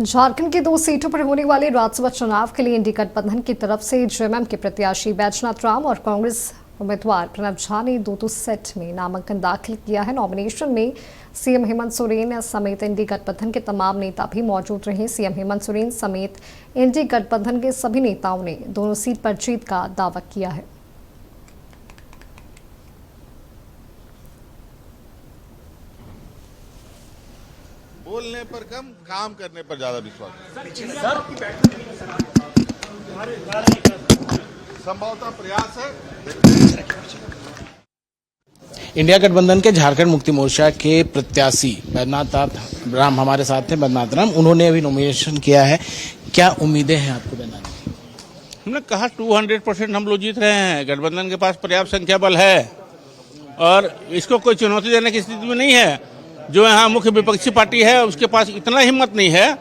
झारखंड की 2 सीटों पर होने वाले राज्यसभा चुनाव के लिए इंडी गठबंधन की तरफ से जेएमएम के प्रत्याशी बैजनाथ राम और कांग्रेस उम्मीदवार प्रणव झा ने दो सेट में नामांकन दाखिल किया है। नॉमिनेशन में सीएम हेमंत सोरेन समेत इंडी गठबंधन के तमाम नेता भी मौजूद रहे। सीएम हेमंत सोरेन समेत इंडी गठबंधन के सभी नेताओं ने दोनों सीट पर जीत का दावा किया है। बोलने पर कम, काम करने पर ज्यादा विश्वास। संभवतः प्रयास है। इंडिया गठबंधन के झारखंड मुक्ति मोर्चा के प्रत्याशी बैजनाथ राम हमारे साथ हैं। बैजनाथ राम, उन्होंने अभी नॉमिनेशन किया है, क्या उम्मीदें हैं आपको बैजनाथ? हमने कहा 200% हम लोग जीत रहे हैं। गठबंधन के पास पर्याप्त संख्या बल है और इसको कोई चुनौती देने की स्थिति में नहीं है। जो यहाँ मुख्य विपक्षी पार्टी है उसके पास इतना हिम्मत नहीं है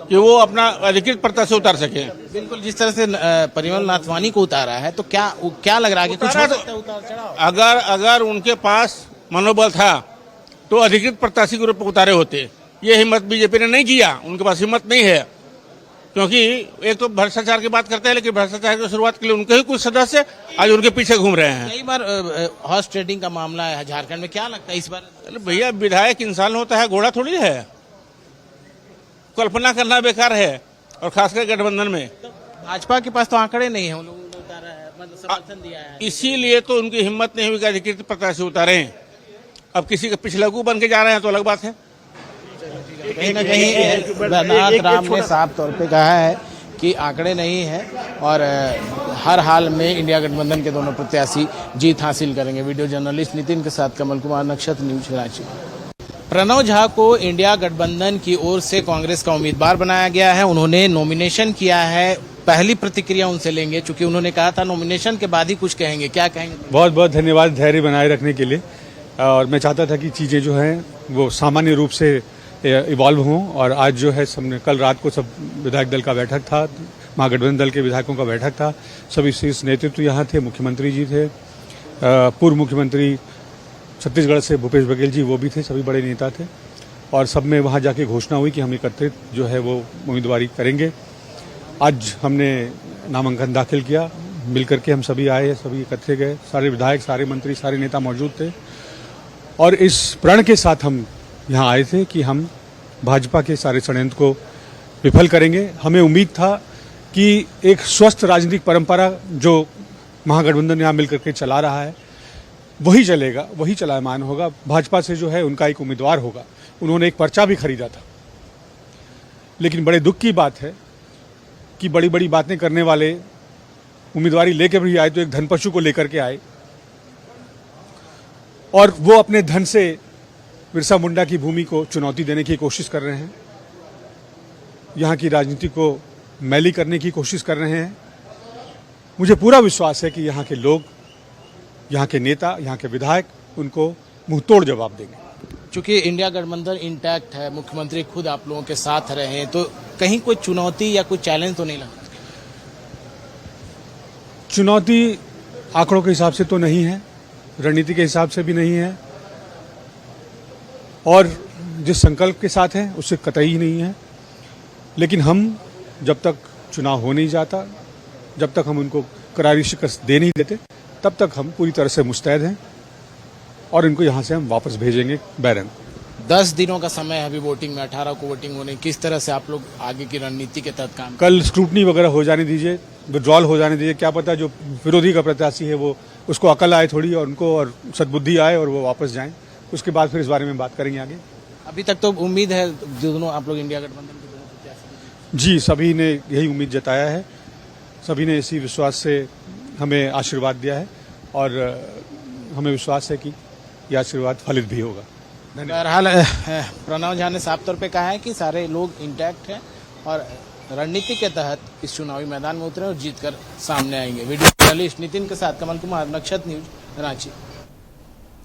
कि वो अपना अधिकृत प्रत्याशी उतार सके। बिल्कुल, जिस तरह से परिमल नाथवानी को उतारा है तो क्या लग रहा है कि कुछ हो सकता है उतार चढ़ाव? अगर उनके पास मनोबल था तो अधिकृत प्रत्याशी के रूप में उतारे होते। ये हिम्मत बीजेपी ने नहीं किया, उनके पास हिम्मत नहीं है। क्योंकि एक तो भ्रष्टाचार की बात करते हैं, लेकिन भ्रष्टाचार की शुरुआत के लिए उनके ही कुछ सदस्य आज उनके पीछे घूम रहे हैं। कई बार हॉर्स ट्रेडिंग का मामला है झारखंड में, क्या लगता है इस बार? अरे भैया, विधायक इंसान होता है, घोड़ा थोड़ी है। कल्पना करना बेकार है, और खासकर गठबंधन में। भाजपा के पास तो आंकड़े नहीं है, उन लोगों ने उतारा है, मतलब समर्थन दिया है। इसीलिए तो उनकी हिम्मत नहीं हुई कि अधिकृत प्रत्याशी उतारे। अब किसी के पिछलगू बन के जा रहे हैं तो अलग बात है। कहीं न कहीं बैजनाथ राम ने साफ तौर पे कहा है कि आंकड़े नहीं है और हर हाल में इंडिया गठबंधन के दोनों प्रत्याशी जीत हासिल करेंगे। वीडियो जर्नलिस्ट नितिन के साथ कमल कुमार, नक्षत्र न्यूज, कराची। प्रणव झा को इंडिया गठबंधन की ओर से कांग्रेस का उम्मीदवार बनाया गया है। उन्होंने नॉमिनेशन किया है। पहली प्रतिक्रिया उनसे लेंगे, चूंकि उन्होंने कहा था नॉमिनेशन के बाद ही कुछ कहेंगे। क्या कहेंगे? बहुत बहुत धन्यवाद धैर्य बनाए रखने के लिए। और मैं चाहता था कि चीज़ें जो हैं वो सामान्य रूप से इवॉल्व हों। और आज जो है सबने, कल रात को सब विधायक दल का बैठक था, महागठबंधन दल के विधायकों का बैठक था। सभी शीर्ष नेतृत्व यहाँ थे, मुख्यमंत्री जी थे, पूर्व मुख्यमंत्री छत्तीसगढ़ से भूपेश बघेल जी वो भी थे, सभी बड़े नेता थे। और सब में वहाँ जाके घोषणा हुई कि हम एकत्रित जो है वो उम्मीदवारी करेंगे। आज हमने नामांकन दाखिल किया, मिल करके हम सभी आए, सभी एकत्रित गए, सारे विधायक, सारे मंत्री, सारे नेता मौजूद थे। और इस प्रण के साथ हम यहाँ आए थे कि हम भाजपा के सारे षड्यंत्र को विफल करेंगे। हमें उम्मीद था कि एक स्वस्थ राजनीतिक परंपरा जो महागठबंधन यहाँ मिलकर के चला रहा है वही चलेगा, वही चलायमान होगा। भाजपा से जो है उनका एक उम्मीदवार होगा। उन्होंने एक पर्चा भी खरीदा था। लेकिन बड़े दुख की बात है कि बड़ी बड़ी बातें करने वाले उम्मीदवारी लेकर भी आए तो एक धनपशु को लेकर के आए, और वो अपने धन से बिरसा मुंडा की भूमि को चुनौती देने की कोशिश कर रहे हैं। यहाँ की राजनीति को मैली करने की कोशिश कर रहे हैं। मुझे पूरा विश्वास है कि यहाँ के लोग, यहाँ के नेता, यहाँ के विधायक उनको मुंहतोड़ जवाब देंगे। चूंकि इंडिया गठबंधन इंटैक्ट है, मुख्यमंत्री खुद आप लोगों के साथ रहे हैं, तो कहीं कोई चुनौती या कोई चैलेंज तो नहीं लगा? चुनौती आंकड़ों के हिसाब से तो नहीं है, रणनीति के हिसाब से भी नहीं है, और जिस संकल्प के साथ है उससे कतई ही नहीं है। लेकिन हम जब तक चुनाव हो नहीं जाता, जब तक हम उनको करारी शिकस्त दे नहीं देते, तब तक हम पूरी तरह से मुस्तैद हैं और इनको यहाँ से हम वापस भेजेंगे बैरंग। 10 दिनों का समय है अभी वोटिंग में, 18 को वोटिंग होने। किस तरह से आप लोग आगे की रणनीति के तहत काम? कल स्क्रूटनी वगैरह हो जाने दीजिए, विड्रॉल हो जाने दीजिए। क्या पता जो विरोधी का प्रत्याशी है वो, उसको अकल आए थोड़ी, और उनको और सद्बुद्धि आए और वो वापस जाएं। उसके बाद फिर इस बारे में बात करेंगे आगे। अभी तक तो उम्मीद है दोनों आप लोग इंडिया गठबंधन के दोनों प्रत्याशी? जी, सभी ने यही उम्मीद जताया है। सभी ने इसी विश्वास से हमें आशीर्वाद दिया है और हमें विश्वास है कि यह आशीर्वाद फलित भी होगा। बहरहाल प्रणव झा ने साफ तौर पे कहा है कि सारे लोग इंटैक्ट हैं और रणनीति के तहत इस चुनावी मैदान में उतरे और जीतकर सामने आएंगे। वीडियो जर्नलिस्ट नितिन के साथ कमल कुमार, नक्षत्र न्यूज, रांची।